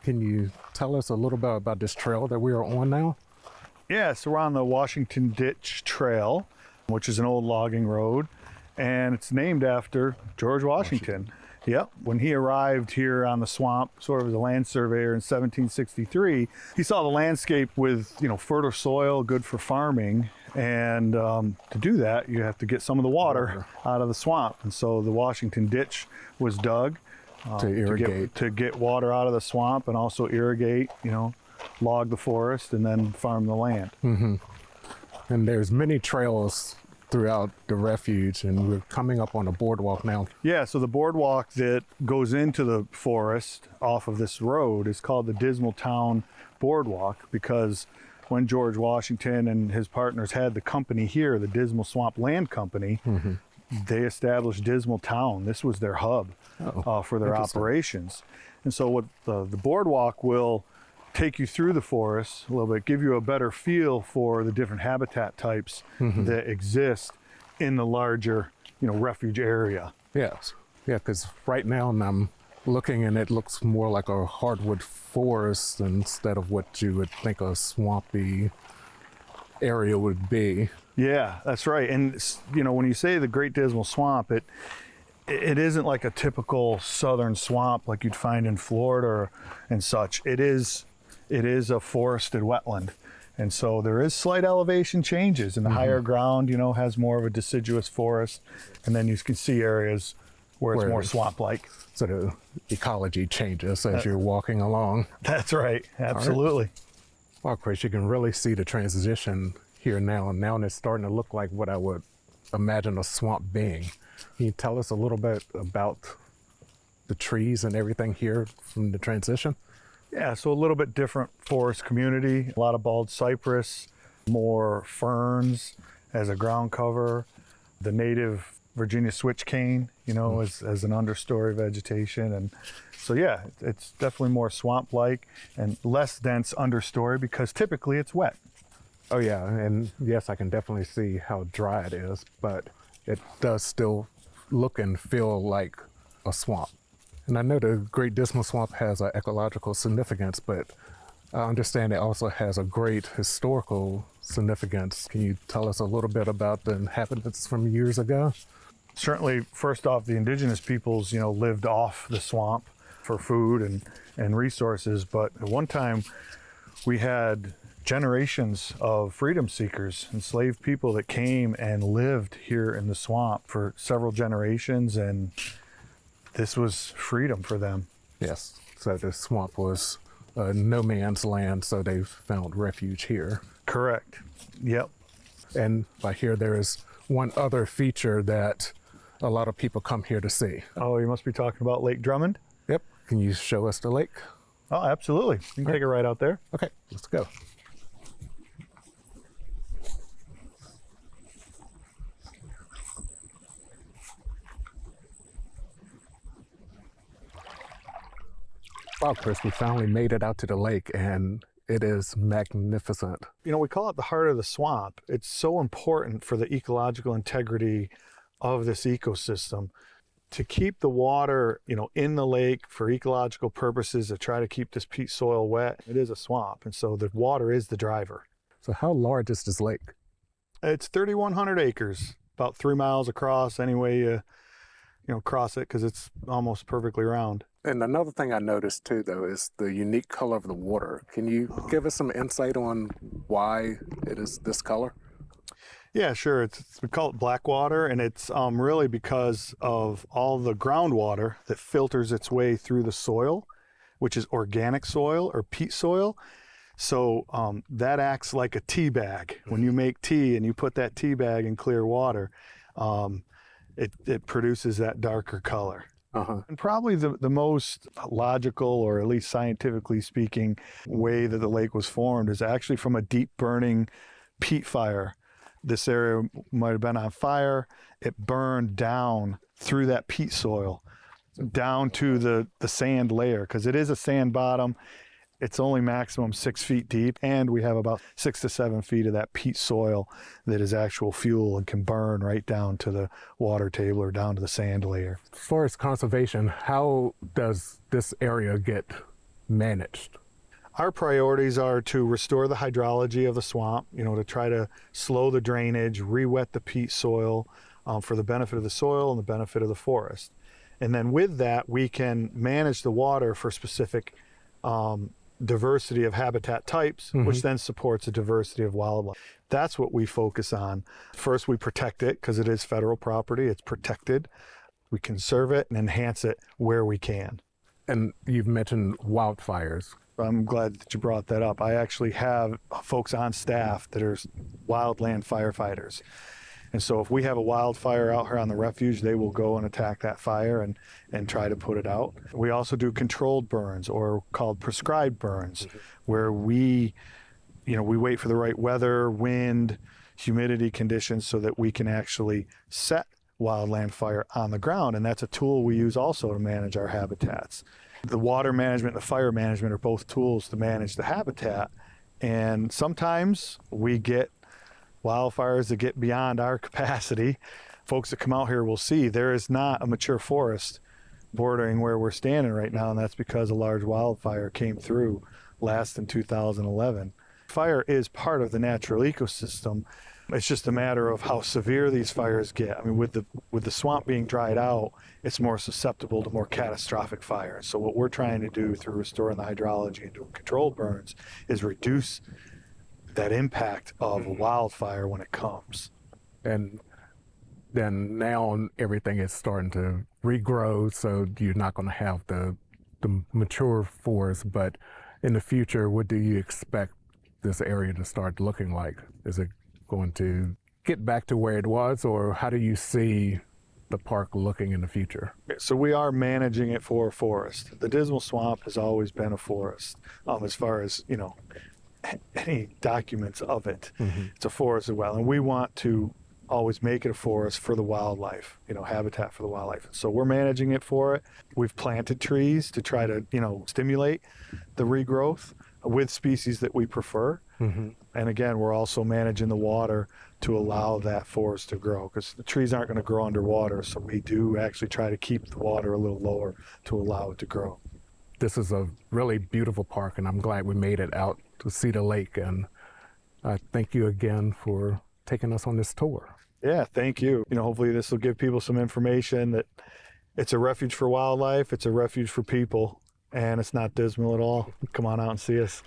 Can you tell us a little bit about this trail that we are on now? Yeah, so we're on the Washington Ditch Trail, which is an old logging road, and it's named after George Washington. Yep. When he arrived here on the swamp, sort of as a land surveyor in 1763, he saw the landscape with, fertile soil, good for farming. And to do that, you have to get some of the water out of the swamp. And so the Washington Ditch was dug To irrigate. to get water out of the swamp and also irrigate, log the forest and then farm the land. And there's many trails throughout the refuge, and we're coming up on a boardwalk now. Yeah, so the boardwalk that goes into the forest off of this road is called the Dismal Town Boardwalk, because when George Washington and his partners had the company here, the Dismal Swamp Land Company, they established Dismal Town. This was their hub for their operations. And so what the boardwalk will take you through the forest a little bit, give you a better feel for the different habitat types that exist in the larger, refuge area. Yes. Yeah, because right now I'm looking and it looks more like a hardwood forest instead of what you would think a swampy area would be. Yeah, that's right. And, when you say the Great Dismal Swamp, it isn't like a typical southern swamp like you'd find in Florida and such. It is a forested wetland. And so there is slight elevation changes, and the higher ground, has more of a deciduous forest. And then you can see areas where it's more swamp-like. So the ecology changes as you're walking along. That's right. Absolutely. Right. Well, Chris, you can really see the transition here now. And now it's starting to look like what I would imagine a swamp being. Can you tell us a little bit about the trees and everything here from the transition? Yeah, so a little bit different forest community, a lot of bald cypress, more ferns as a ground cover, the native Virginia switch cane, as an understory vegetation. And so, yeah, it's definitely more swamp-like and less dense understory because typically it's wet. Oh, yeah, and yes, I can definitely see how dry it is, but it does still look and feel like a swamp. And I know the Great Dismal Swamp has an ecological significance, but I understand it also has a great historical significance. Can you tell us a little bit about the inhabitants from years ago? Certainly, first off, the indigenous peoples, lived off the swamp for food and resources. But at one time, we had generations of freedom seekers, enslaved people that came and lived here in the swamp for several generations, and this was freedom for them. Yes, so the swamp was no man's land, so they found refuge here. Correct. Yep. And by here, there is one other feature that a lot of people come here to see. Oh, you must be talking about Lake Drummond? Yep. Can you show us the lake? Oh, absolutely. You can take a ride out there. Okay, let's go. Wow, Chris, we finally made it out to the lake, and it is magnificent. We call it the heart of the swamp. It's so important for the ecological integrity of this ecosystem to keep the water, in the lake for ecological purposes, to try to keep this peat soil wet. It is a swamp, and so the water is the driver. So how large is this lake? It's 3,100 acres, about 3 miles across any way you cross it, because it's almost perfectly round. And another thing I noticed too, though, is the unique color of the water. Can you give us some insight on why it is this color? Yeah, sure. We call it black water, and it's really because of all the groundwater that filters its way through the soil, which is organic soil or peat soil. So that acts like a tea bag. When you make tea and you put that tea bag in clear water, it produces that darker color. And probably the most logical, or at least scientifically speaking, way that the lake was formed is actually from a deep burning peat fire. This area might have been on fire. It burned down through that peat soil, down to the sand layer, because it is a sand bottom. It's only maximum 6 feet deep, and we have about 6 to 7 feet of that peat soil that is actual fuel and can burn right down to the water table or down to the sand layer. As far as conservation, how does this area get managed? Our priorities are to restore the hydrology of the swamp, to try to slow the drainage, re-wet the peat soil for the benefit of the soil and the benefit of the forest. And then with that, we can manage the water for specific diversity of habitat types, which then supports a diversity of wildlife. That's what we focus on. First, we protect it because it is federal property. It's protected. We conserve it and enhance it where we can. And you've mentioned wildfires. I'm glad that you brought that up. I actually have folks on staff that are wildland firefighters. And so if we have a wildfire out here on the refuge, they will go and attack that fire and try to put it out. We also do controlled burns, or called prescribed burns, where we wait for the right weather, wind, humidity conditions so that we can actually set wildland fire on the ground. And that's a tool we use also to manage our habitats. The water management and the fire management are both tools to manage the habitat. And sometimes we get wildfires that get beyond our capacity. Folks that come out here will see there is not a mature forest bordering where we're standing right now, and that's because a large wildfire came through last in 2011. Fire is part of the natural ecosystem. It's just a matter of how severe these fires get. I mean, with the swamp being dried out, it's more susceptible to more catastrophic fires. So what we're trying to do through restoring the hydrology and doing controlled burns is reduce that impact of a wildfire when it comes. And then now everything is starting to regrow, so you're not going to have the mature forest. But in the future, what do you expect this area to start looking like? Is it going to get back to where it was, or how do you see the park looking in the future? So we are managing it for a forest. The Dismal Swamp has always been a forest, as far as any documents of it. It's a forest as well, and we want to always make it a forest for the wildlife, habitat for the wildlife. So we're managing it for it. We've planted trees to try to stimulate the regrowth with species that we prefer. And again, we're also managing the water to allow that forest to grow, because the trees aren't going to grow underwater. So we do actually try to keep the water a little lower to allow it to grow. This is a really beautiful park, and I'm glad we made it out to see the lake. And I thank you again for taking us on this tour. Yeah, thank you. Hopefully this will give people some information that it's a refuge for wildlife, it's a refuge for people, and it's not dismal at all. Come on out and see us.